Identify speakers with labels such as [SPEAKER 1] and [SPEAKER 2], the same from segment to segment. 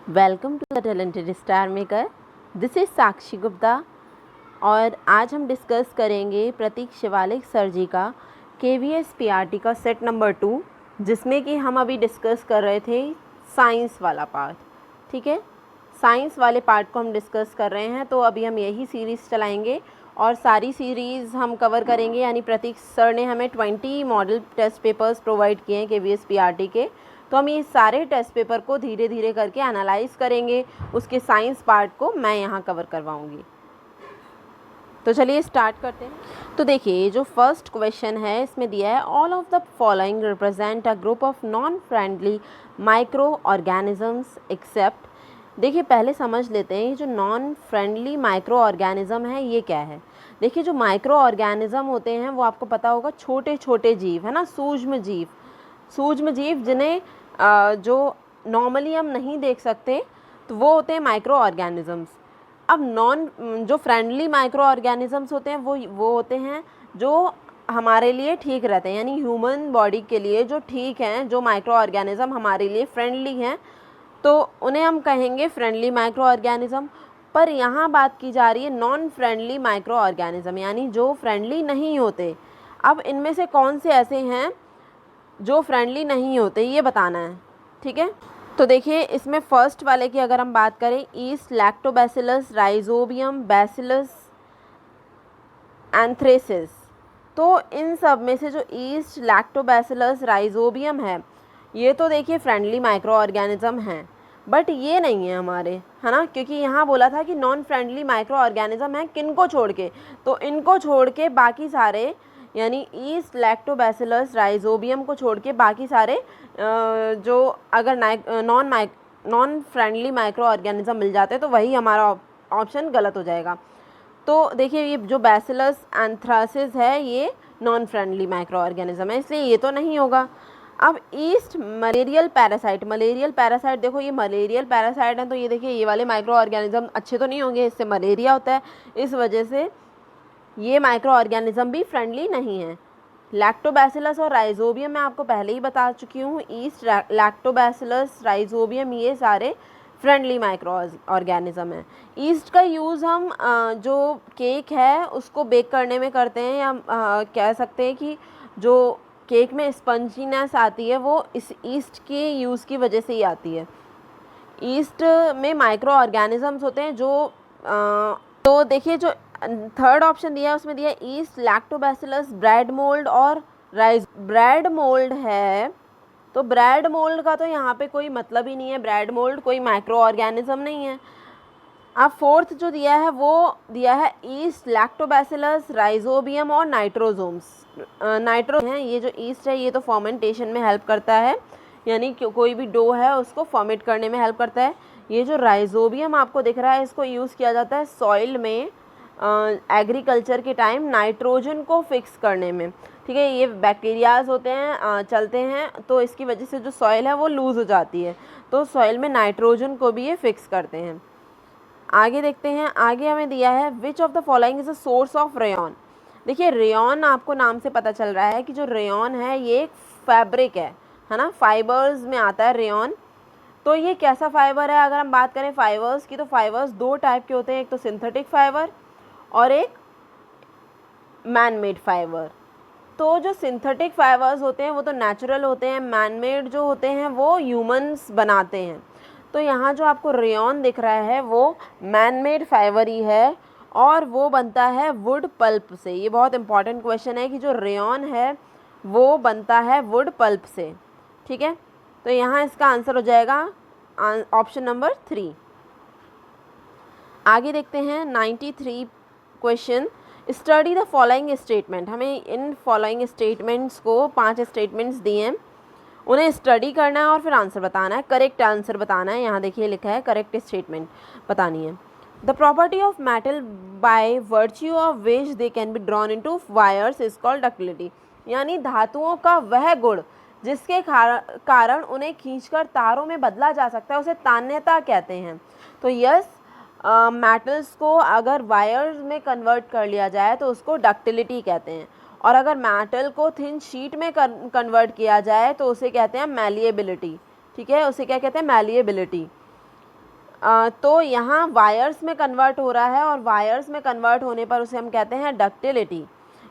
[SPEAKER 1] Welcome to the talented star maker. This is Sakshi Gupta और आज हम डिस्कस करेंगे प्रतीक शिवालिक सर जी का KVS PRT का सेट नंबर 2, जिसमें कि हम अभी डिस्कस कर रहे थे साइंस वाला पार्ट। ठीक है, साइंस वाले पार्ट को हम डिस्कस कर रहे हैं, तो अभी हम यही सीरीज़ चलाएंगे और सारी सीरीज़ हम कवर करेंगे। यानी प्रतीक सर ने हमें 20 मॉडल टेस्ट पेपर्स प्रोवाइड किए हैं KVS PRT के, तो हम ये सारे टेस्ट पेपर को धीरे धीरे करके एनालाइज करेंगे। उसके साइंस पार्ट को मैं यहाँ कवर करवाऊँगी। तो चलिए स्टार्ट करते हैं। तो देखिए, जो फर्स्ट क्वेश्चन है इसमें दिया है all of the following represent a group of non friendly microorganisms except. देखिए, पहले समझ लेते हैं ये जो नॉन फ्रेंडली माइक्रो ऑर्गेनिज्म है ये क्या है। देखिए, जो माइक्रो ऑर्गेनिज्म होते हैं वो आपको पता होगा छोटे छोटे जीव है ना, सूक्ष्म जीव जिन्हें जो नॉर्मली हम नहीं देख सकते, तो वो होते हैं माइक्रो ऑर्गेनिजम्स। अब जो फ्रेंडली माइक्रो ऑर्गेनिजम्स होते हैं वो होते हैं जो हमारे लिए ठीक रहते हैं, यानी ह्यूमन बॉडी के लिए जो ठीक हैं, जो माइक्रो ऑर्गेनिज्म हमारे लिए फ्रेंडली हैं, तो उन्हें हम कहेंगे फ्रेंडली माइक्रो ऑर्गेनिज्म। पर यहाँ बात की जा रही है नॉन फ्रेंडली माइक्रो ऑर्गेनिज्म, यानी जो फ्रेंडली नहीं होते। अब इनमें से कौन से ऐसे हैं जो फ्रेंडली नहीं होते, ये बताना है। ठीक है, तो देखिए इसमें फर्स्ट वाले की अगर हम बात करें, east lactobacillus, rhizobium, bacillus, anthracis, तो इन सब में से जो ईस्ट लैक्टोबैसिलस राइजोबियम है, ये तो देखिए फ्रेंडली माइक्रो ऑर्गेनिज्म हैं, बट ये नहीं है हमारे, है ना, क्योंकि यहाँ बोला था कि नॉन फ्रेंडली माइक्रो ऑर्गेनिज्म है किनको छोड़ के, तो इनको छोड़ के बाकी सारे, यानी ईस्ट लैक्टोबैसिलस राइजोबियम को छोड़ के बाकी सारे जो अगर नॉन फ्रेंडली माइक्रो ऑर्गेनिज्म मिल जाते तो वही हमारा ऑप्शन गलत हो जाएगा। तो देखिए, ये जो बैसिलस एंथ्रासिस है ये नॉन फ्रेंडली माइक्रो ऑर्गेनिज्म है, इसलिए ये तो नहीं होगा। अब ईस्ट मलेरियल पैरासाइट, देखो ये मलेरियल पैरासाइट है, तो ये देखिए ये वाले माइक्रो ऑर्गेनिज्म अच्छे तो नहीं होंगे, इससे मलेरिया होता है, इस वजह से ये माइक्रो ऑर्गेनिज्म भी फ्रेंडली नहीं है। लैक्टोबैसिलस और राइजोबियम मैं आपको पहले ही बता चुकी हूँ, ईस्ट लैक्टोबैसिलस राइजोबियम ये सारे फ्रेंडली माइक्रो ऑर्गेनिज्म है। ईस्ट का यूज़ हम जो केक है उसको बेक करने में करते हैं, या कह सकते हैं कि जो केक में स्पंजीनेस आती है वो इस ईस्ट के यूज़ की वजह से ही आती है। ईस्ट में माइक्रो ऑर्गेनिजम्स होते हैं जो तो देखिए, जो थर्ड ऑप्शन दिया है उसमें दिया है ईस्ट लैक्टोबैसिलस, ब्रेड मोल्ड और राइस। ब्रेड मोल्ड है, तो ब्रेड मोल्ड का तो यहाँ पे कोई मतलब ही नहीं है, ब्रेड मोल्ड कोई माइक्रो ऑर्गेनिज्म नहीं है। अब फोर्थ जो दिया है वो दिया है ईस्ट लैक्टोबैसिलस, राइजोबियम और नाइट्रोजोम्स। नाइट्रो हैं, ये जो ईस्ट है ये तो फर्मेंटेशन में हेल्प करता है, यानी कोई भी डो है उसको फर्मेंट करने में हेल्प करता है। ये जो राइजोबियम आपको दिख रहा है इसको यूज़ किया जाता है सॉइल में एग्रीकल्चर के टाइम नाइट्रोजन को फिक्स करने में। ठीक है, ये बैक्टीरियाज होते हैं चलते हैं, तो इसकी वजह से जो सॉइल है वो लूज़ हो जाती है, तो सॉइल में नाइट्रोजन को भी ये फिक्स करते हैं। आगे देखते हैं, आगे हमें दिया है विच of the following is a source of rayon. देखिए, रेयॉन आपको नाम से पता चल रहा है कि जो रेयॉन है ये एक फैब्रिक है ना, फाइबर्स में आता है रेयॉन। तो ये कैसा फाइबर है, अगर हम बात करें फाइबर्स की, तो फाइबर्स दो टाइप के होते हैं, एक तो सिंथेटिक फाइबर और एक मैन मेड फाइबर। तो जो सिंथेटिक फाइबर्स होते हैं वो तो नेचुरल होते हैं, मैन मेड जो होते हैं वो ह्यूमंस बनाते हैं। तो यहाँ जो आपको रेयॉन दिख रहा है वो मैन मेड फाइबर ही है और वो बनता है वुड पल्प से। ये बहुत इंपॉर्टेंट क्वेश्चन है कि जो रेयॉन है वो बनता है वुड पल्प से। ठीक है, तो यहाँ इसका आंसर हो जाएगा ऑप्शन नंबर 3। आगे देखते हैं 93 question, study the following statement. हमें इन फॉलोइंग स्टेटमेंट्स को 5 स्टेटमेंट्स दिए हैं, उन्हें स्टडी करना है और फिर आंसर बताना है, करेक्ट आंसर बताना है। यहाँ देखिए लिखा है करेक्ट स्टेटमेंट बतानी है। The property of metal by virtue of which they can be drawn into wires is called ductility. यानी धातुओं का वह गुण जिसके कारण उन्हें खींचकर तारों में बदला जा सकता है उसे तान्यता कहते हैं। तो यस, मेटल्स को अगर वायर्स में कन्वर्ट कर लिया जाए तो उसको डक्टिलिटी कहते हैं, और अगर मेटल को थिन शीट में कन्वर्ट किया जाए तो उसे कहते हैं मैलिएबिलिटी। ठीक है, उसे क्या कहते हैं, मैलिएबिलिटी। तो यहाँ वायर्स में कन्वर्ट हो रहा है और वायर्स में कन्वर्ट होने पर उसे हम कहते हैं डक्टिलिटी।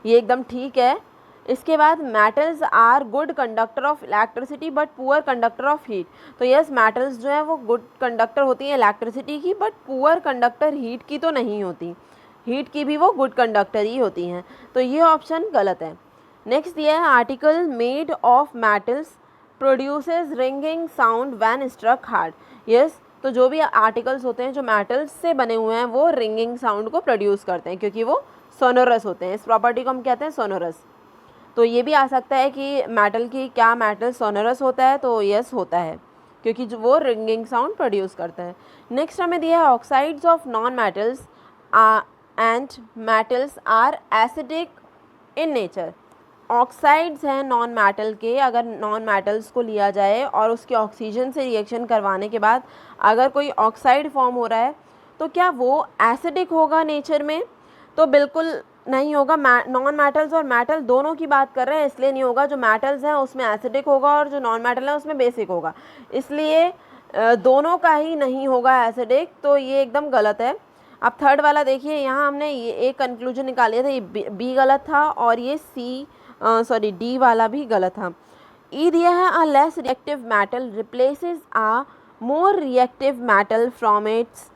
[SPEAKER 1] ये एकदम ठीक है। इसके बाद metals are good conductor of electricity but poor conductor of heat. तो यस, मेटल्स जो है वो गुड कंडक्टर होती हैं इलेक्ट्रिसिटी की, बट पुअर कंडक्टर हीट की तो नहीं होती। हीट की भी वो गुड कंडक्टर ही होती हैं। तो ये ऑप्शन गलत है। नेक्स्ट दिया है article made of metals produces ringing sound when struck hard. Yes, तो जो भी आर्टिकल्स होते हैं जो मेटल्स से बने हुए हैं वो रिंगिंग साउंड को प्रोड्यूस करते हैं क्योंकि वो सोनोरस होते हैं। इस प्रॉपर्टी को हम कहते हैं सोनोरस। तो ये भी आ सकता है कि मेटल की क्या मेटल सोनोरस होता है, तो यस होता है क्योंकि जो वो रिंगिंग साउंड प्रोड्यूस करता है। नेक्स्ट हमें दिया है oxides of non metals and metals are acidic in nature. Oxides हैं नॉन मेटल के, अगर नॉन मेटल्स को लिया जाए और उसके ऑक्सीजन से रिएक्शन करवाने के बाद अगर कोई ऑक्साइड फॉर्म हो रहा है तो क्या वो एसिडिक होगा नेचर में? तो बिल्कुल नहीं होगा। नॉन मेटल्स और मेटल दोनों की बात कर रहे हैं इसलिए नहीं होगा। जो मेटल्स हैं उसमें एसिडिक होगा और जो नॉन मेटल है उसमें बेसिक होगा, इसलिए दोनों का ही नहीं होगा एसिडिक। तो ये एकदम गलत है। अब थर्ड वाला देखिए, यहाँ हमने ये एक कंक्लूजन निकाल लिया था, ये बी गलत था और ये डी वाला भी गलत था। ई दिया है a less reactive metal replaces a more reactive metal from its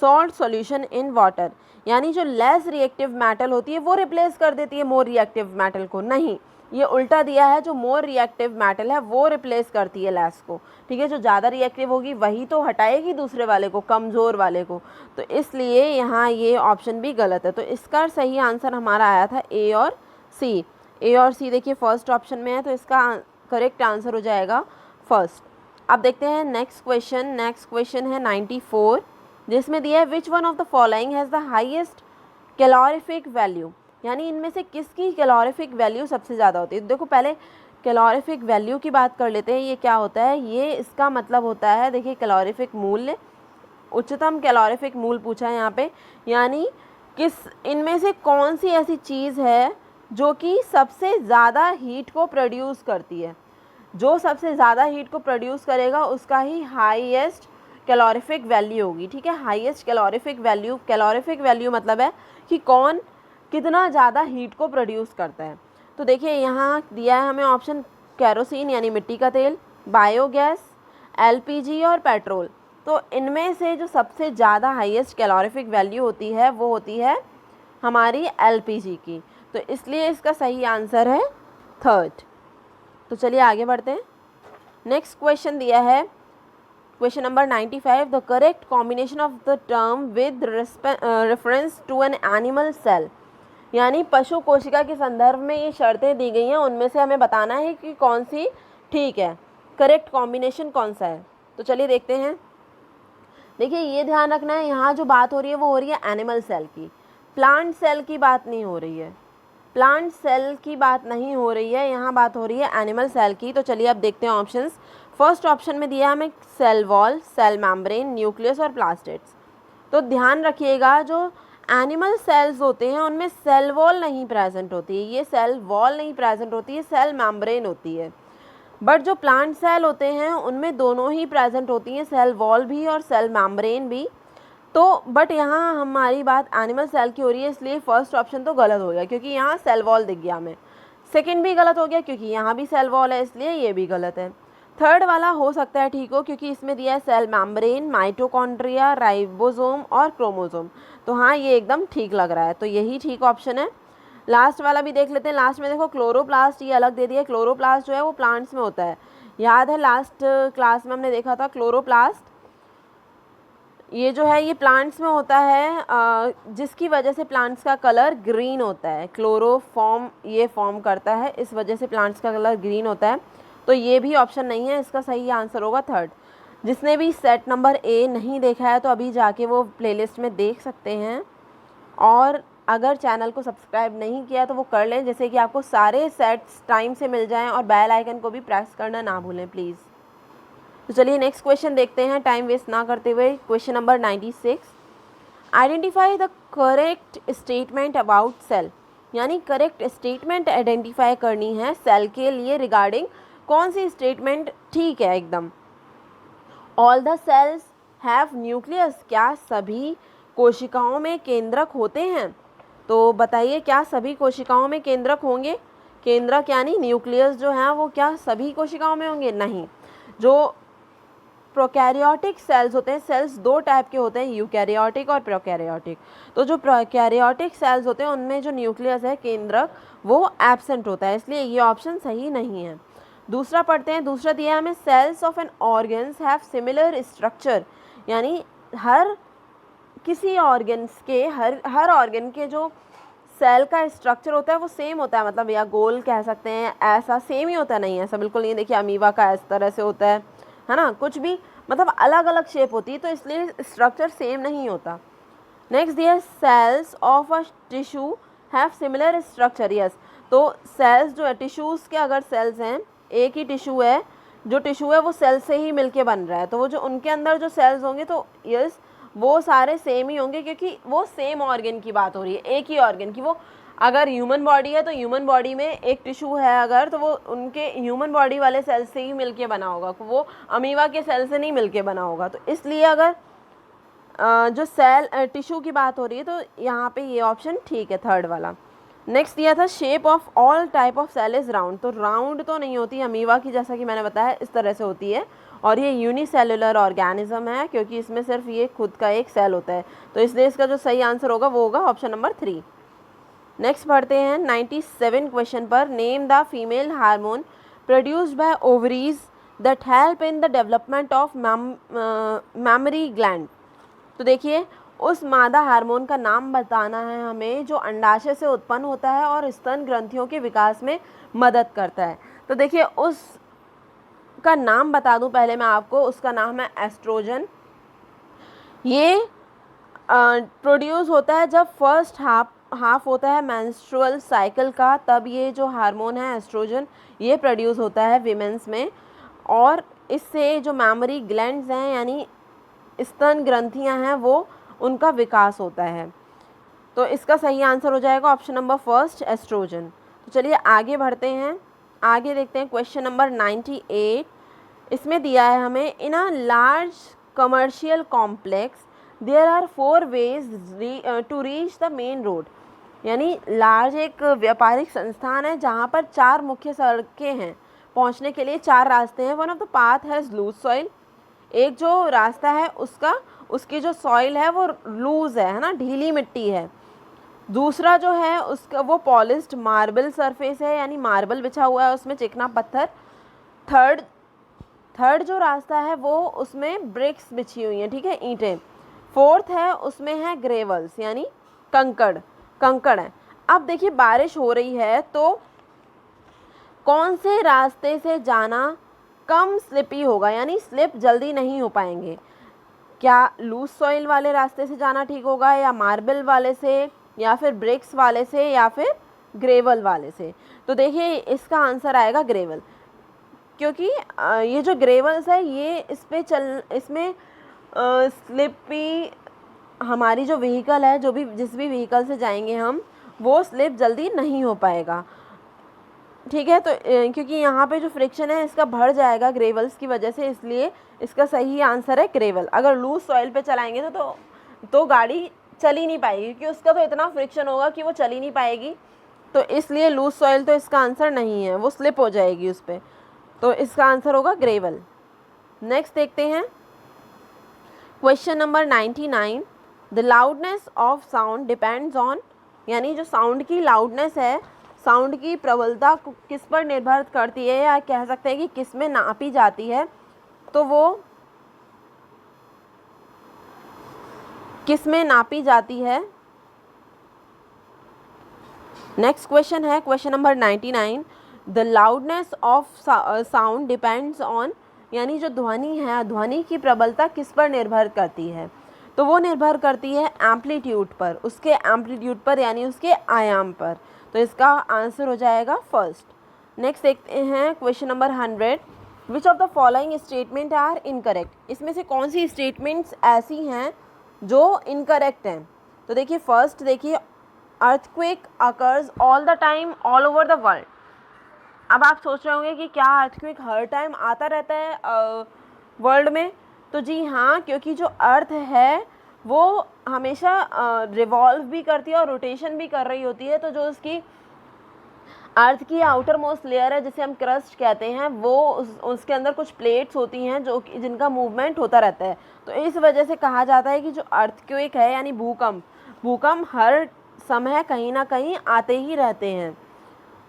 [SPEAKER 1] salt solution in water. यानी जो लेस रिएक्टिव मेटल होती है वो रिप्लेस कर देती है मोर रिएक्टिव मेटल को। नहीं, ये उल्टा दिया है, जो मोर रिएक्टिव मेटल है वो रिप्लेस करती है लेस को। ठीक है, जो ज़्यादा रिएक्टिव होगी वही तो हटाएगी दूसरे वाले को, कमज़ोर वाले को। तो इसलिए यहाँ ये ऑप्शन भी गलत है। तो इसका सही आंसर हमारा आया था ए और सी। ए और सी देखिए फर्स्ट ऑप्शन में है, तो इसका करेक्ट आंसर हो जाएगा फर्स्ट। अब देखते हैं नेक्स्ट क्वेश्चन। नेक्स्ट क्वेश्चन है 94, जिसमें दिया है which one of the following has the highest calorific value. यानी इनमें से किसकी कैलोरीफिक वैल्यू सबसे ज़्यादा होती है। देखो पहले कैलोरीफिक वैल्यू की बात कर लेते हैं। ये क्या होता है, ये इसका मतलब होता है, देखिए कैलोरीफिक मूल्य, उच्चतम कैलोरीफिक मूल्य पूछा है यहाँ पे। यानी किस इनमें से कौन सी ऐसी चीज़ है जो कि सबसे ज़्यादा हीट को प्रोड्यूस करती है। जो सबसे ज़्यादा हीट को प्रोड्यूस करेगा उसका ही हाईएस्ट कैलोरीफिक वैल्यू होगी। ठीक है, हाईएस्ट कैलोरीफिक वैल्यू मतलब है कि कौन कितना ज़्यादा हीट को प्रोड्यूस करता है। तो देखिए यहाँ दिया है हमें ऑप्शन केरोसिन यानी मिट्टी का तेल, बायोगैस, एलपीजी और पेट्रोल। तो इनमें से जो सबसे ज़्यादा हाईएस्ट कैलोरीफिक वैल्यू होती है वो होती है हमारी एलपीजी की। तो इसलिए इसका सही आंसर है थर्ड। तो चलिए आगे बढ़ते हैं। नेक्स्ट क्वेश्चन दिया है question number 95, the correct combination of the term with reference to an animal cell. यानी पशु कोशिका के संदर्भ में ये शर्तें दी गई हैं, उनमें से हमें बताना है कि कौन सी ठीक है, करेक्ट कॉम्बिनेशन कौन सा है। तो चलिए देखते हैं। देखिए ये ध्यान रखना है, यहाँ जो बात हो रही है वो हो रही है एनिमल सेल की, प्लांट सेल की बात नहीं हो रही है। प्लांट सेल की बात नहीं हो रही है, यहाँ बात हो रही है एनिमल सेल की। तो चलिए अब देखते हैं ऑप्शंस। फर्स्ट ऑप्शन में दिया हमें cell wall, cell membrane, nucleus और प्लास्टिड्स। तो ध्यान रखिएगा जो एनिमल सेल्स होते हैं उनमें सेल वॉल नहीं प्रेजेंट होती है, ये सेल वॉल नहीं प्रेजेंट होती है, सेल मेम्ब्रेन होती है। बट जो प्लांट सेल होते हैं उनमें दोनों ही प्रेजेंट होती हैं, सेल वॉल भी और सेल मेम्ब्रेन भी। तो बट यहाँ हमारी बात एनिमल सेल की हो रही है, इसलिए फर्स्ट ऑप्शन तो गलत हो गया क्योंकि यहाँ सेल वॉल दिख गया हमें। सेकंड भी गलत हो गया क्योंकि यहाँ भी सेल वॉल है, इसलिए ये भी गलत है। थर्ड वाला हो सकता है ठीक हो क्योंकि इसमें दिया है सेल मेम्ब्रेन, माइटोकॉन्ड्रिया, राइबोसोम और क्रोमोसोम। तो हाँ ये एकदम ठीक लग रहा है, तो यही ठीक ऑप्शन है। लास्ट वाला भी देख लेते हैं। लास्ट में देखो क्लोरोप्लास्ट, ये अलग दे दिया है। क्लोरोप्लास्ट जो है वो प्लांट्स में होता है, याद है लास्ट क्लास में हमने देखा था क्लोरोप्लास्ट। ये जो है ये प्लांट्स में होता है, जिसकी वजह से प्लांट्स का कलर ग्रीन होता है। क्लोरोफॉर्म ये फॉर्म करता है, इस वजह से प्लांट्स का कलर ग्रीन होता है। तो ये भी ऑप्शन नहीं है, इसका सही आंसर होगा थर्ड। जिसने भी सेट नंबर ए नहीं देखा है तो अभी जाके वो प्लेलिस्ट में देख सकते हैं, और अगर चैनल को सब्सक्राइब नहीं किया तो वो कर लें, जैसे कि आपको सारे सेट्स टाइम से मिल जाएं, और बेल आइकन को भी प्रेस करना ना भूलें प्लीज़। तो चलिए नेक्स्ट क्वेश्चन देखते हैं टाइम वेस्ट ना करते हुए। Question number 96, identify the correct statement about cell. यानी करेक्ट स्टेटमेंट आइडेंटिफाई करनी है सेल के लिए रिगार्डिंग कौन सी स्टेटमेंट ठीक है एकदम। All the cells have nucleus, क्या सभी कोशिकाओं में केंद्रक होते हैं? तो बताइए क्या सभी कोशिकाओं में केंद्रक होंगे? केंद्रक यानी न्यूक्लियस जो है वो क्या सभी कोशिकाओं में होंगे? नहीं। जो प्रोकैरियोटिक सेल्स होते हैं, सेल्स दो टाइप के होते हैं, यूकैरियोटिक और प्रोकैरियोटिक। तो जो प्रोकैरियोटिक सेल्स होते हैं उनमें जो न्यूक्लियस है केंद्रक वो एब्सेंट होता है, इसलिए ये ऑप्शन सही नहीं है। दूसरा पढ़ते हैं, दूसरा दिया है हमें cells of an organs have similar structure, यानी हर किसी ऑर्गन्स के हर ऑर्गन के जो सेल का स्ट्रक्चर होता है वो सेम होता है, मतलब या गोल कह सकते हैं, ऐसा सेम ही होता नहीं है, ऐसा बिल्कुल नहीं। देखिए अमीबा का इस तरह से होता है ना, कुछ भी मतलब अलग अलग शेप होती है, तो इसलिए स्ट्रक्चर सेम नहीं होता। नेक्स्ट दिया cells of a tissue have similar structure, yes. तो सेल्स जो है टिश्यूज़ के अगर सेल्स हैं, एक ही टिश्यू है, जो टिश्यू है वो सेल से ही मिलके बन रहा है, तो वो जो उनके अंदर जो सेल्स होंगे तो यस वो सारे सेम ही होंगे, क्योंकि वो सेम ऑर्गन की बात हो रही है, एक ही ऑर्गन की। वो अगर ह्यूमन बॉडी है तो ह्यूमन बॉडी में एक टिश्यू है अगर, तो वो उनके ह्यूमन बॉडी वाले सेल से ही मिलके बना होगा, वो अमीबा के सेल से नहीं मिलके बना होगा। तो इसलिए अगर जो सेल टिश्यू की बात हो रही है तो यहाँ पे ये ऑप्शन ठीक है, थर्ड वाला। नेक्स्ट दिया था shape of all type of cell is round, तो राउंड तो नहीं होती अमीबा की, जैसा कि मैंने बताया इस तरह से होती है, और ये यूनिसेलुलर ऑर्गेनिज्म है क्योंकि इसमें सिर्फ ये खुद का एक सेल होता है, तो इसलिए इसका जो सही आंसर होगा वो होगा ऑप्शन नंबर 3। नेक्स्ट पढ़ते हैं 97 क्वेश्चन पर, name the female hormone produced by ovaries that help in the development of mammary gland. तो देखिए उस मादा हार्मोन का नाम बताना है हमें जो अंडाशय से उत्पन्न होता है और स्तन ग्रंथियों के विकास में मदद करता है। तो देखिए उस का नाम बता दूं पहले मैं आपको, उसका नाम है एस्ट्रोजन। ये प्रोड्यूस होता है जब फर्स्ट हाफ होता है मेंस्ट्रुअल साइकिल का, तब ये जो हार्मोन है एस्ट्रोजन ये प्रोड्यूस होता है विमेंस में, और इससे जो मैमरी ग्लैंड्स हैं यानी स्तन ग्रंथियां हैं वो उनका विकास होता है। तो इसका सही आंसर हो जाएगा ऑप्शन नंबर फर्स्ट एस्ट्रोजन। तो चलिए आगे बढ़ते हैं, आगे देखते हैं क्वेश्चन नंबर 98। इसमें दिया है हमें in a large commercial complex there are 4 ways to reach the main road, यानी लार्ज एक व्यापारिक संस्थान है जहाँ पर 4 मुख्य सड़कें हैं, पहुँचने के लिए 4 रास्ते हैं। One of the path has loose soil, एक जो रास्ता है उसकी जो सॉइल है वो लूज़ है ना, ढीली मिट्टी है। दूसरा जो है उसका वो पॉलिश्ड मार्बल सरफेस है, यानी मार्बल बिछा हुआ है उसमें, चिकना पत्थर। थर्ड जो रास्ता है वो उसमें ब्रिक्स बिछी हुई हैं, ठीक है, ईंटें। फोर्थ है उसमें है ग्रेवल्स यानी कंकड़ है। अब देखिए बारिश हो रही है तो कौन से रास्ते से जाना कम स्लिपी होगा, यानी स्लिप जल्दी नहीं हो पाएंगे? क्या लूज सॉइल वाले रास्ते से जाना ठीक होगा, या मार्बल वाले से, या फिर ब्रिक्स वाले से, या फिर ग्रेवल वाले से? तो देखिए इसका आंसर आएगा ग्रेवल, क्योंकि ये जो ग्रेवल्स है ये इसमें स्लिपी हमारी जो व्हीकल है, जिस भी व्हीकल से जाएंगे हम, वो स्लिप जल्दी नहीं हो पाएगा, ठीक है। तो क्योंकि यहाँ पे जो फ्रिक्शन है इसका बढ़ जाएगा ग्रेवल्स की वजह से, इसलिए इसका सही आंसर है ग्रेवल। अगर लूज सॉइल पे चलाएंगे तो गाड़ी चल ही नहीं पाएगी, क्योंकि उसका तो इतना फ्रिक्शन होगा कि वो चल ही नहीं पाएगी, तो इसलिए लूज सॉइल तो इसका आंसर नहीं है, वो स्लिप हो जाएगी उस पर, तो इसका आंसर होगा ग्रेवल। नेक्स्ट देखते हैं question number 99। The loudness of sound depends on, यानी जो साउंड की लाउडनेस है, साउंड की प्रबलता किस पर निर्भर करती है, या कह सकते हैं कि किस में नापी जाती है, तो वो किस में नापी जाती है? नेक्स्ट क्वेश्चन है question number 99। The loudness of sound depends on, यानी जो ध्वनि है, ध्वनि की प्रबलता किस पर निर्भर करती है? तो वो निर्भर करती है एम्पलीट्यूड पर, उसके एम्पलीट्यूड पर यानी उसके आयाम पर, तो इसका आंसर हो जाएगा फर्स्ट। नेक्स्ट देखते हैं question number 100। Which of the following statement are incorrect, इसमें से कौन सी स्टेटमेंट्स ऐसी हैं जो इनकरेक्ट हैं? तो देखिए फर्स्ट देखिए, earthquake occurs all the time all over the world. अब आप सोच रहे होंगे कि क्या अर्थक्वेक हर टाइम आता रहता है वर्ल्ड में? तो जी हाँ, क्योंकि जो अर्थ है वो हमेशा रिवॉल्व भी करती है और रोटेशन भी कर रही होती है, तो जो उसकी अर्थ की आउटर मोस्ट लेयर है जिसे हम क्रस्ट कहते हैं, वो उसके अंदर कुछ प्लेट्स होती हैं जो कि जिनका मूवमेंट होता रहता है। तो इस वजह से कहा जाता है कि जो अर्थक्वेक है यानी भूकंप हर समय कहीं ना कहीं आते ही रहते हैं।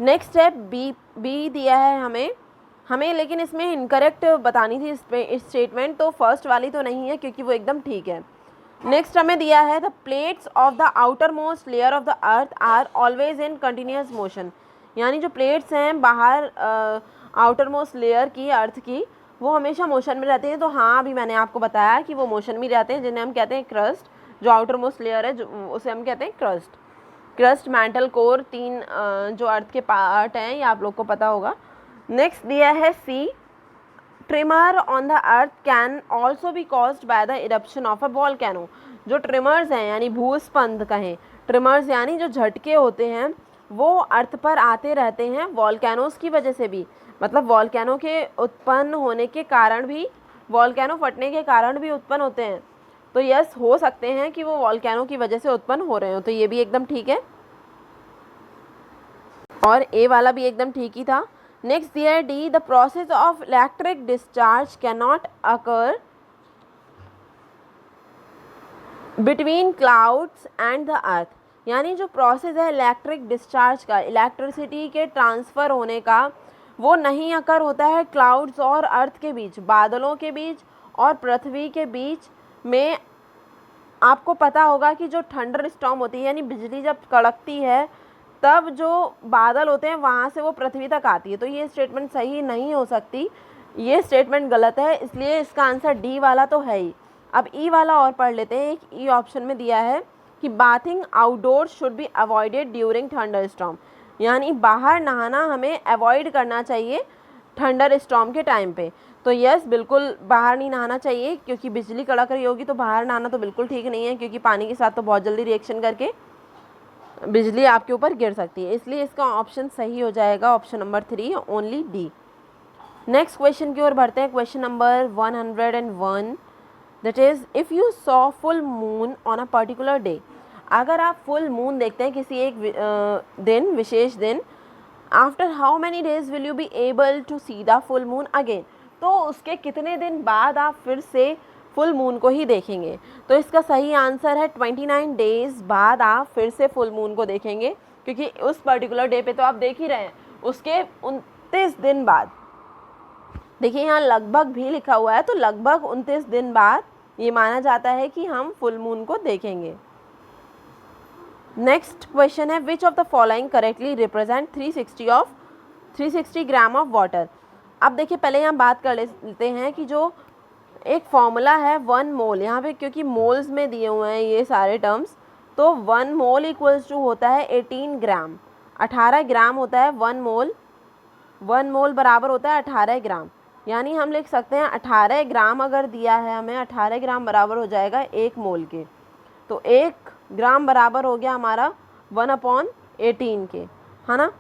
[SPEAKER 1] नेक्स्ट स्टेप बी दिया है हमें लेकिन इसमें इनकरेक्ट बतानी थी इस स्टेटमेंट, तो फर्स्ट वाली तो नहीं है क्योंकि वो एकदम ठीक है। नेक्स्ट हमें दिया है the plates of the outer most layer of the earth are always in continuous motion, यानी जो प्लेट्स हैं बाहर आउटर मोस्ट लेयर की अर्थ की, वो हमेशा मोशन में रहते हैं। तो हाँ, अभी मैंने आपको बताया कि वो मोशन में रहते हैं, जिन्हें हम कहते हैं क्रस्ट। जो आउटर मोस्ट लेयर है जो उसे हम कहते हैं क्रस्ट, मैंटल, कोर, तीन जो अर्थ के पार्ट हैं, ये आप लोग को पता होगा। नेक्स्ट दिया है C, tremor on the earth can also be caused by the eruption of a volcano. जो ट्रिमर्स हैं यानी भूस्पंद कहें, ट्रिमर्स यानी जो झटके होते हैं वो अर्थ पर आते रहते हैं वॉल्केनोस की वजह से भी, मतलब वॉल्केनो के उत्पन्न होने के कारण भी, वॉल्केनो फटने के कारण भी उत्पन्न होते हैं। तो यस, हो सकते हैं कि वो वॉल्केनो की वजह से उत्पन्न हो रहे हो, तो ये भी एकदम ठीक है और ए वाला भी एकदम ठीक ही था। नेक्स्ट दिया है D, the process of electric discharge can not occur between clouds and the earth, यानी जो प्रोसेस है इलेक्ट्रिक डिस्चार्ज का, इलेक्ट्रिसिटी के ट्रांसफ़र होने का, वो नहीं अकर होता है क्लाउड्स और अर्थ के बीच, बादलों के बीच और पृथ्वी के बीच में। आपको पता होगा कि जो थंडर स्टॉर्म होती है यानी बिजली जब कड़कती है तब जो बादल होते हैं वहाँ से वो पृथ्वी तक आती है, तो ये स्टेटमेंट सही नहीं हो सकती, ये स्टेटमेंट गलत है, इसलिए इसका आंसर डी वाला तो है ही। अब ई वाला और पढ़ लेते हैं। एक ई ऑप्शन में दिया है कि bathing outdoor should be avoided during thunder storm, यानी बाहर नहाना हमें अवॉइड करना चाहिए थंडर स्टॉर्म के टाइम पे। तो यस, बिल्कुल बाहर नहीं नहाना चाहिए, क्योंकि बिजली कड़क रही होगी तो बाहर नहाना तो बिल्कुल ठीक नहीं है, क्योंकि पानी के साथ तो बहुत जल्दी रिएक्शन करके बिजली आपके ऊपर गिर सकती है। इसलिए इसका ऑप्शन सही हो जाएगा option number 3, only D. Next question की ओर बढ़ते हैं। Question number 101, that is if you saw full moon on a particular day, अगर आप फुल मून देखते हैं किसी एक दिन, विशेष दिन, after how many days will you be able to see the full moon again, तो उसके कितने दिन बाद आप फिर से फुल मून को ही देखेंगे। तो इसका सही आंसर है 29 डेज़ बाद आप फिर से फुल मून को देखेंगे, क्योंकि उस पर्टिकुलर डे पे तो आप देख ही रहे हैं, उसके 29 दिन बाद। देखिए यहाँ लगभग भी लिखा हुआ है, तो लगभग 29 दिन बाद ये माना जाता है कि हम फुल मून को देखेंगे। नेक्स्ट क्वेश्चन है विच of the following correctly represent 360 gram of water. अब देखिए पहले यहाँ बात कर लेते हैं कि जो एक फॉर्मूला है 1 मोल, यहाँ पे क्योंकि मोल्स में दिए हुए हैं ये सारे टर्म्स, तो 1 मोल इक्वल्स टू होता है 18 ग्राम, 18 ग्राम होता है 1 मोल। 1 मोल बराबर होता है 18 ग्राम, यानी हम लिख सकते हैं 18 ग्राम अगर दिया है हमें, 18 ग्राम बराबर हो जाएगा 1 मोल के, तो 1 ग्राम बराबर हो गया हमारा 1/18 के, है ना।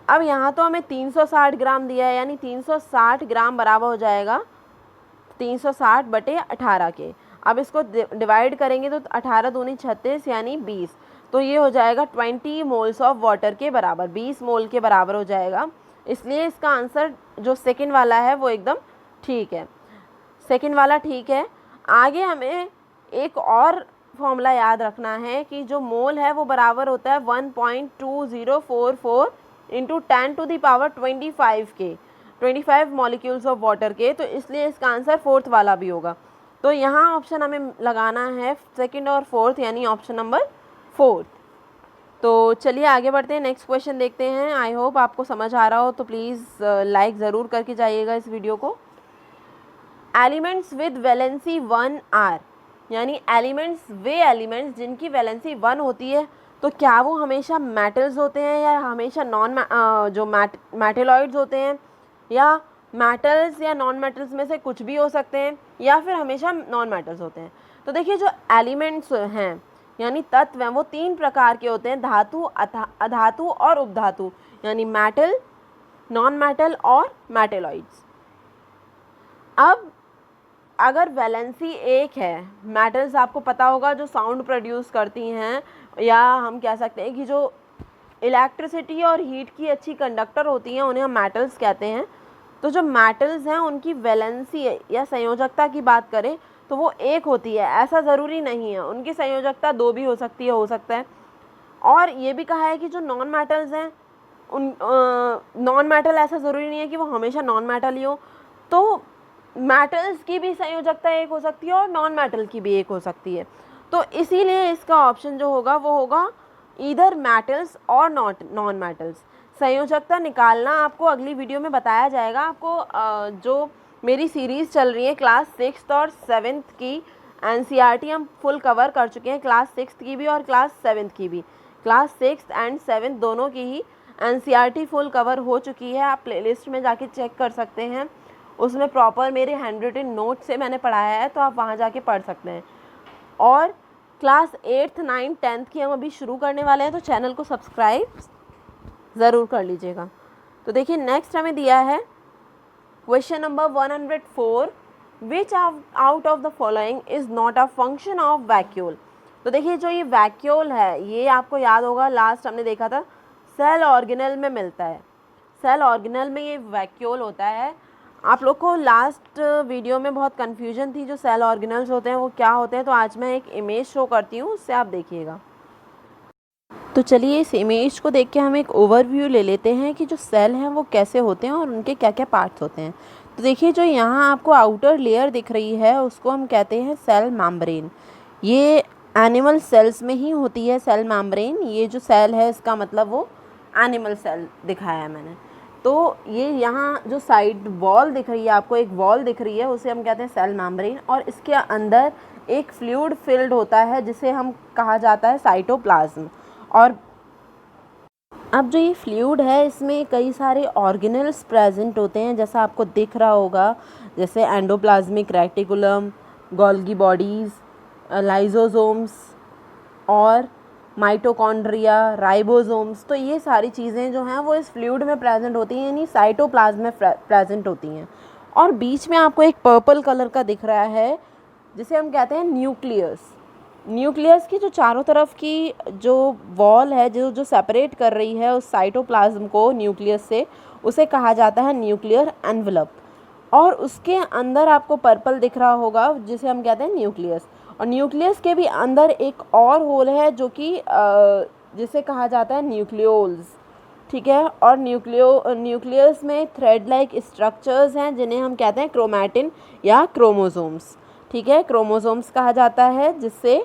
[SPEAKER 1] अब यहाँ तो हमें 360 ग्राम दिया है, यानी 360 ग्राम बराबर हो जाएगा 360/18 के। अब इसको डिवाइड करेंगे तो 18 दूनी 36 यानी 20, तो ये हो जाएगा 20 मोल्स ऑफ वाटर के बराबर, 20 मोल के बराबर हो जाएगा। इसलिए इसका आंसर जो सेकंड वाला है वो एकदम ठीक है, सेकंड वाला ठीक है। आगे हमें एक और फॉर्मूला याद रखना है कि जो मोल है वो बराबर होता है 1.2044 इंटू 10⁻25 के, 25 मॉलिक्यूल्स ऑफ वाटर के, तो इसलिए इसका आंसर फोर्थ वाला भी होगा। तो यहाँ ऑप्शन हमें लगाना है सेकंड और फोर्थ, यानी ऑप्शन नंबर 4। तो चलिए आगे बढ़ते हैं, नेक्स्ट क्वेश्चन देखते हैं। आई होप आपको समझ आ रहा हो, तो प्लीज़ लाइक ज़रूर करके जाइएगा इस वीडियो को। एलिमेंट्स विद वैलेंसी 1 आर, यानी एलिमेंट्स वे एलिमेंट्स जिनकी वैलेंसी 1 होती है, तो क्या वो हमेशा मेटल्स होते हैं या हमेशा मेटेलॉइड्स होते हैं, या मेटल्स या नॉन मेटल्स में से कुछ भी हो सकते हैं, या फिर हमेशा नॉन मेटल्स होते हैं। तो देखिए जो एलिमेंट्स हैं यानी तत्व हैं वो 3 प्रकार के होते हैं, धातु, अधातु और उपधातु, यानी मेटल, नॉन मेटल और मेटेलॉइड्स। अब अगर वैलेंसी एक है, मेटल्स आपको पता होगा जो साउंड प्रोड्यूस करती हैं, या हम कह सकते हैं कि जो इलेक्ट्रिसिटी और हीट की अच्छी कंडक्टर होती हैं उन्हें हम मेटल्स कहते हैं। तो जो मेटल्स हैं उनकी वैलेंसी या संयोजकता की बात करें तो वो एक होती है, ऐसा ज़रूरी नहीं है, उनकी संयोजकता 2 भी हो सकती है, हो सकता है। और ये भी कहा है कि जो नॉन मेटल्स हैं उन नॉन मेटल ऐसा ज़रूरी नहीं है कि वो हमेशा नॉन मेटल ही हो। तो मेटल्स की भी संयोजकता एक हो सकती है और नॉन मेटल की भी एक हो सकती है। तो इसीलिए इसका ऑप्शन जो होगा वो होगा ईदर मेटल्स और नॉट नॉन मेटल्स। संयोजकता निकालना आपको अगली वीडियो में बताया जाएगा। आपको जो मेरी सीरीज़ चल रही है क्लास 6th और 7th की एनसीईआरटी हम फुल कवर कर चुके हैं, क्लास 6th की भी और क्लास 7th की भी। क्लास 6th एंड 7th दोनों की ही एनसीईआरटी फुल कवर हो चुकी है। आप प्लेलिस्ट में जाके चेक कर सकते हैं, उसमें प्रॉपर मेरे हैंड रिटन नोट से मैंने पढ़ाया है, तो आप वहाँ जाके पढ़ सकते हैं। और क्लास 8th 9th 10th की हम अभी शुरू करने वाले हैं, तो चैनल को सब्सक्राइब ज़रूर कर लीजिएगा। तो देखिए नेक्स्ट हमें दिया है question number 104, which out of the following is not a function of vacuole. तो देखिए जो ये वैक्यूल है ये आपको याद होगा लास्ट हमने देखा था सेल ऑर्गेनेल में मिलता है। सेल ऑर्गेनेल में ये वैक्यूल होता है। आप लोग को लास्ट वीडियो में बहुत कन्फ्यूजन थी जो सेल ऑर्गेनल्स होते हैं वो क्या होते हैं, तो आज मैं एक इमेज शो करती हूँ, उससे आप देखिएगा। तो चलिए इस इमेज को देख के हम एक ओवरव्यू ले लेते हैं कि जो सेल हैं वो कैसे होते हैं और उनके क्या क्या पार्ट्स होते हैं। तो देखिए जो यहाँ आपको आउटर लेयर दिख रही है उसको हम कहते हैं सेल मेम्ब्रेन। ये एनिमल सेल्स में ही होती है सेल मेम्ब्रेन। ये जो सेल है इसका मतलब वो एनिमल सेल दिखाया है मैंने। तो ये यहाँ जो साइड वॉल दिख रही है आपको, एक वॉल दिख रही है, उसे हम कहते हैं सेल मेम्ब्रेन। और इसके अंदर एक फ्लूइड फिल्ड होता है जिसे हम कहा जाता है साइटोप्लाज्म। और अब जो ये फ्लूइड है इसमें कई सारे ऑर्गेनेल्स प्रेजेंट होते हैं, जैसा आपको दिख रहा होगा, जैसे endoplasmic reticulum, Golgi bodies, lysosomes और माइटोकॉन्ड्रिया, राइबोसोम्स। तो ये सारी चीज़ें जो हैं वो इस फ्लूइड में प्रेजेंट होती हैं, यानी साइटोप्लाज्म में प्रेजेंट होती हैं। और बीच में आपको एक पर्पल कलर का दिख रहा है जिसे हम कहते हैं न्यूक्लियस। न्यूक्लियस की जो चारों तरफ की जो वॉल है जो जो सेपरेट कर रही है उस साइटोप्लाज्म को न्यूक्लियस से, उसे कहा जाता है न्यूक्लियर एनवलप। और उसके अंदर आपको पर्पल दिख रहा होगा जिसे हम कहते हैं न्यूक्लियस। और न्यूक्लियस के भी अंदर एक और होल है जो कि जिसे कहा जाता है न्यूक्लियोल्स, ठीक है। और न्यूक्लियस में थ्रेड लाइक स्ट्रक्चर्स हैं जिन्हें हम कहते हैं क्रोमैटिन या क्रोमोसोम्स, ठीक है। क्रोमोसोम्स कहा जाता है जिससे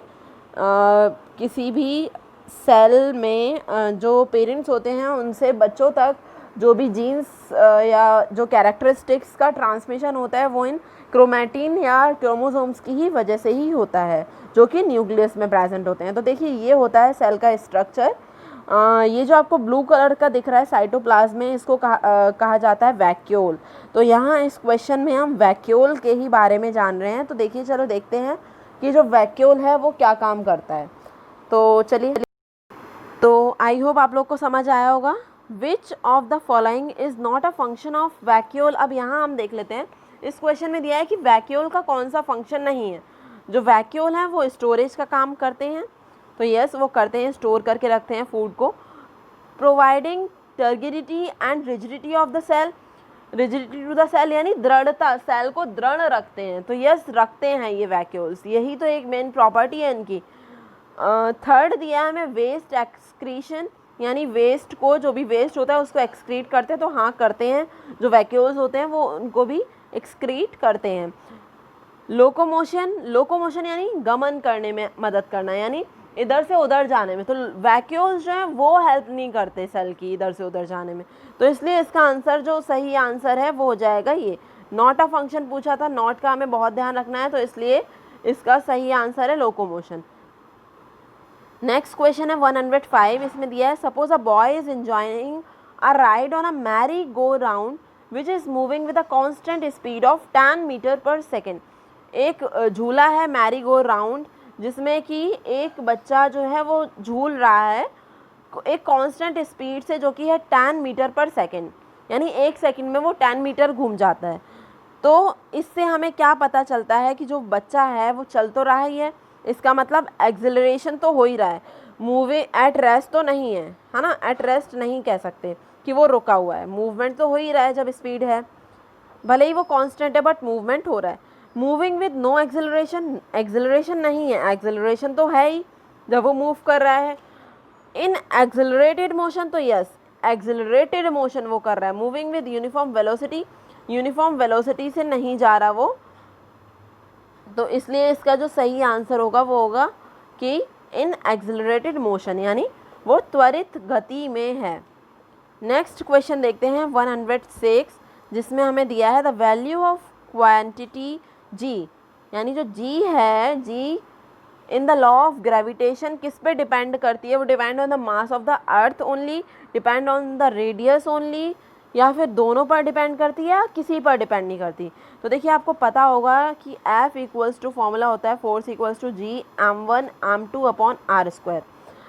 [SPEAKER 1] किसी भी सेल में जो पेरेंट्स होते हैं उनसे बच्चों तक जो भी जीन्स या जो कैरेक्टरिस्टिक्स का ट्रांसमिशन होता है वो इन क्रोमैटिन या क्रोमोसोम्स की ही वजह से ही होता है, जो कि न्यूक्लियस में प्रेजेंट होते हैं। तो देखिए ये होता है सेल का स्ट्रक्चर। ये जो आपको ब्लू कलर का दिख रहा है साइटोप्लाज्म में, इसको कहा जाता है वैक्यूल। तो यहाँ इस क्वेश्चन में हम वैक्यूल के ही बारे में जान रहे हैं। तो देखिए चलो देखते हैं कि जो वैक्यूल है वो क्या काम करता है। तो चलिए, तो आई होप आप लोग को समझ आया होगा। विच of the following is not a function of vacuole. अब यहाँ हम देख लेते हैं, इस क्वेश्चन में दिया है कि वैक्यूल का कौन सा फंक्शन नहीं है। जो वैक्यूल हैं वो स्टोरेज का काम करते हैं, तो यस वो करते हैं, स्टोर करके रखते हैं फूड को। Providing turgidity and rigidity of the cell, rigidity to the cell यानी दृढ़ता, सेल को दृढ़ रखते हैं, तो यस रखते हैं ये वैक्यूल्स, यही तो एक मेन प्रॉपर्टी है इनकी। थर्ड दिया है हमें वेस्ट एक्सक्रीशन, यानी वेस्ट को, जो भी वेस्ट होता है उसको एक्सक्रीट करते हैं, तो हाँ करते हैं, जो वैक्यूल्स होते हैं वो उनको भी एक्सक्रीट करते हैं। लोकोमोशन, लोकोमोशन यानी गमन करने में मदद करना, यानी इधर से उधर जाने में, तो वैक्यूल्स जो हैं वो हेल्प नहीं करते सेल की इधर से उधर जाने में। तो इसलिए इसका आंसर, जो सही आंसर है वो हो जाएगा ये। नॉट अ फंक्शन पूछा था, नॉट का हमें बहुत ध्यान रखना है, तो इसलिए इसका सही आंसर है लोकोमोशन। नेक्स्ट क्वेश्चन है 105, इसमें दिया है suppose a boy is enjoying a ride on a merry go round which is moving with a constant speed of 10 metre per second. एक झूला है मैरी गो राउंड जिसमें कि एक बच्चा जो है वो झूल रहा है एक कांस्टेंट स्पीड से, जो कि है 10 मीटर पर सेकेंड, यानी 1 सेकंड में वो 10 मीटर घूम जाता है। तो इससे हमें क्या पता चलता है कि जो बच्चा है वो चल तो रहा ही है, इसका मतलब एक्सेलरेशन तो हो ही रहा है, मूविंग एट रेस्ट तो नहीं है ना, एट रेस्ट नहीं कह सकते कि वो रुका हुआ है, मूवमेंट तो हो ही रहा है जब स्पीड है, भले ही वो कांस्टेंट है बट मूवमेंट हो रहा है। Moving with no acceleration, acceleration नहीं है, एक्सेलरेशन तो है ही जब वो मूव कर रहा है। इन एक्सेलरेटेड मोशन तो यस, एक्सेलरेटेड मोशन वो कर रहा है। Moving with uniform velocity, uniform velocity से नहीं जा रहा वो, तो इसलिए इसका जो सही आंसर होगा वो होगा कि इन एक्सेलरेटेड मोशन, यानी वो त्वरित गति में है। नेक्स्ट क्वेश्चन देखते हैं 106, जिसमें हमें दिया है the value of quantity G, यानी जो जी है, G in the law of gravitation किस पे डिपेंड करती है, वो depend on the mass of the earth only, depend on the radius only, या फिर दोनों पर डिपेंड करती है या किसी पर डिपेंड नहीं करती। तो देखिए आपको पता होगा कि F इक्वल्स टू फॉर्मूला होता है force equals to G m1 m2 upon R square.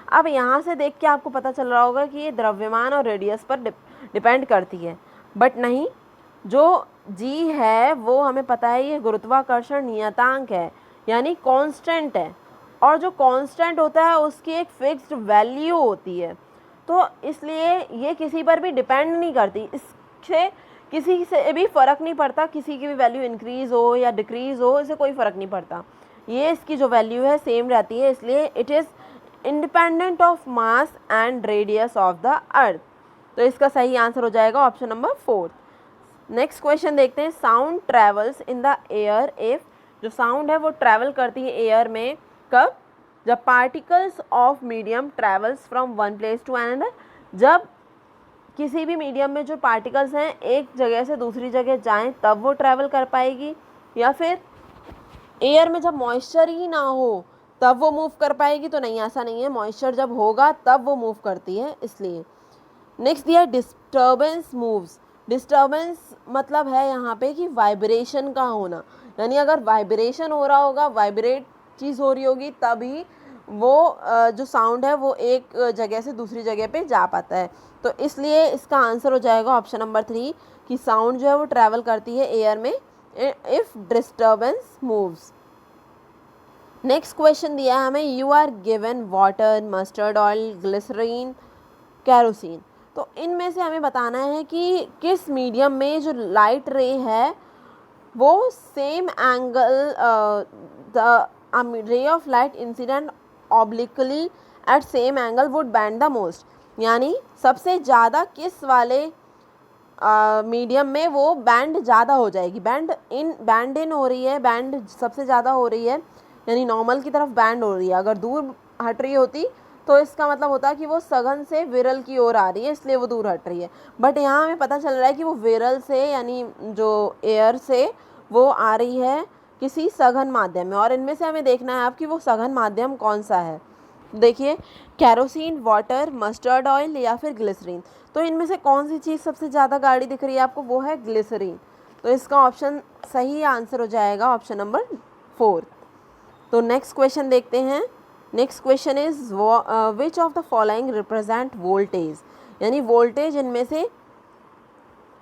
[SPEAKER 1] अब यहाँ से देख के आपको पता चल रहा होगा कि ये द्रव्यमान और रेडियस पर डिपेंड करती है, बट नहीं, जो जी है वो हमें पता है ये गुरुत्वाकर्षण नियतांक है, यानी कांस्टेंट है, और जो कांस्टेंट होता है उसकी एक फिक्स्ड वैल्यू होती है, तो इसलिए ये किसी पर भी डिपेंड नहीं करती, इससे किसी से भी फ़र्क नहीं पड़ता, किसी की भी वैल्यू इंक्रीज़ हो या डिक्रीज़ हो, इससे कोई फ़र्क नहीं पड़ता, ये इसकी जो वैल्यू है सेम रहती है, इसलिए it is independent of mass and radius of the अर्थ। तो इसका सही आंसर हो जाएगा ऑप्शन नंबर 4। नेक्स्ट क्वेश्चन देखते हैं, sound travels in the air if, जो साउंड है वो ट्रैवल करती है एयर में कब, जब particles of medium travels from one place to another, जब किसी भी मीडियम में जो पार्टिकल्स हैं एक जगह से दूसरी जगह जाएं तब वो ट्रैवल कर पाएगी, या फिर एयर में जब मॉइस्चर ही ना हो तब वो मूव कर पाएगी, तो नहीं, ऐसा नहीं है, मॉइस्चर जब होगा तब वो मूव करती है, इसलिए। नेक्स्ट दिया डिस्टर्बेंस मूव्स, डिस्टर्बेंस मतलब है यहाँ पे कि वाइब्रेशन का होना, यानी अगर वाइब्रेशन हो रहा होगा, वाइब्रेट चीज़ हो रही होगी, तभी वो जो साउंड है वो एक जगह से दूसरी जगह पे जा पाता है, तो इसलिए इसका आंसर हो जाएगा ऑप्शन नंबर 3 कि साउंड जो है वो ट्रैवल करती है एयर में if disturbance moves. Next question दिया है हमें, you are given water, mustard oil, glycerine, kerosene, तो इनमें से हमें बताना है कि किस मीडियम में जो लाइट रे है वो same angle, the ray of light incident obliquely at same angle would bend the most, यानी सबसे ज़्यादा किस वाले मीडियम में वो बैंड ज़्यादा हो जाएगी, बैंड इन हो रही है, बैंड सबसे ज़्यादा हो रही है, यानी नॉर्मल की तरफ बैंड हो रही है, अगर दूर हट रही होती तो इसका मतलब होता है कि वो सघन से विरल की ओर आ रही है, इसलिए वो दूर हट रही है, बट यहाँ हमें पता चल रहा है कि वो विरल से, यानी जो एयर से वो आ रही है किसी सघन माध्यम में, और इनमें से हमें देखना है अब कि वो सघन माध्यम कौन सा है। देखिए कैरोसिन, वाटर, मस्टर्ड ऑयल या फिर ग्लिसरीन, तो इनमें से कौन सी चीज़ सबसे ज़्यादा गाढ़ी दिख रही है आपको, वो है ग्लिसरीन, तो इसका ऑप्शन सही आंसर हो जाएगा ऑप्शन नंबर 4। तो नेक्स्ट क्वेश्चन देखते हैं, next question is which of the following represent voltage, यानी वोल्टेज इनमें से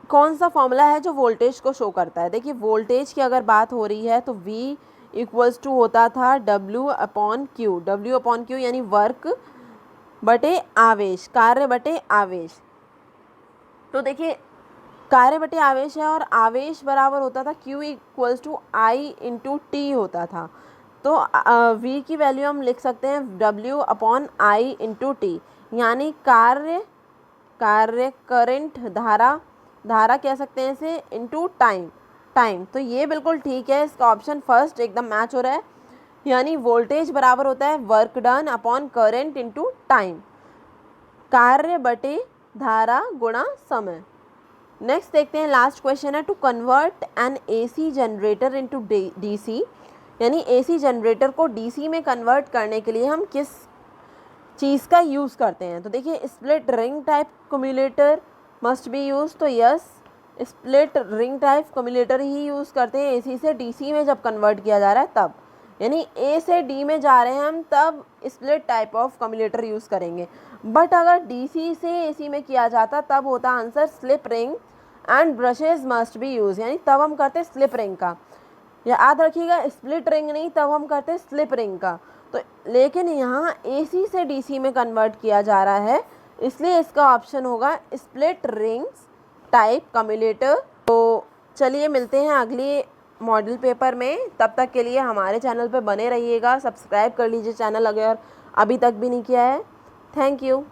[SPEAKER 1] कौन सा फॉर्मूला है जो वोल्टेज को शो करता है। देखिए वोल्टेज की अगर बात हो रही है तो V इक्वल्स टू होता था W upon Q, W upon Q यानी वर्क बटे आवेश, कार्य बटे आवेश, तो देखिए कार्य बटे आवेश है और आवेश बराबर होता था Q equals to I into t होता था, तो V की वैल्यू हम लिख सकते हैं W upon I into T, यानी कार्य करंट, धारा कह सकते हैं इसे, इंटू टाइम, तो ये बिल्कुल ठीक है, इसका ऑप्शन फर्स्ट एकदम मैच हो रहा है, यानी वोल्टेज बराबर होता है work done upon current into time, कार्य बटे धारा गुणा समय। नेक्स्ट देखते हैं, लास्ट क्वेश्चन है, to convert an AC generator into DC, यानी AC जनरेटर को DC में कन्वर्ट करने के लिए हम किस चीज़ का यूज़ करते हैं। तो देखिए split ring type commutator must be use, तो yes split ring type commutator ही यूज़ करते हैं AC से DC में जब कन्वर्ट किया जा रहा है तब, यानी A से D में जा रहे हैं हम तब स्प्लिट टाइप ऑफ कम्युलेटर यूज़ करेंगे, बट अगर DC से AC में किया जाता तब होता answer slip ring and brushes must be use, यानी तब हम करते स्लिप रिंग का, याद रखिएगा स्प्लिट रिंग नहीं, तब हम करते स्लिप रिंग का। तो लेकिन यहाँ AC से DC में कन्वर्ट किया जा रहा है, इसलिए इसका ऑप्शन होगा स्प्लिट रिंग्स टाइप कम्युलेटर। तो चलिए मिलते हैं अगली मॉडल पेपर में, तब तक के लिए हमारे चैनल पे बने रहिएगा, सब्सक्राइब कर लीजिए चैनल अगर अभी तक भी नहीं किया है। Thank you.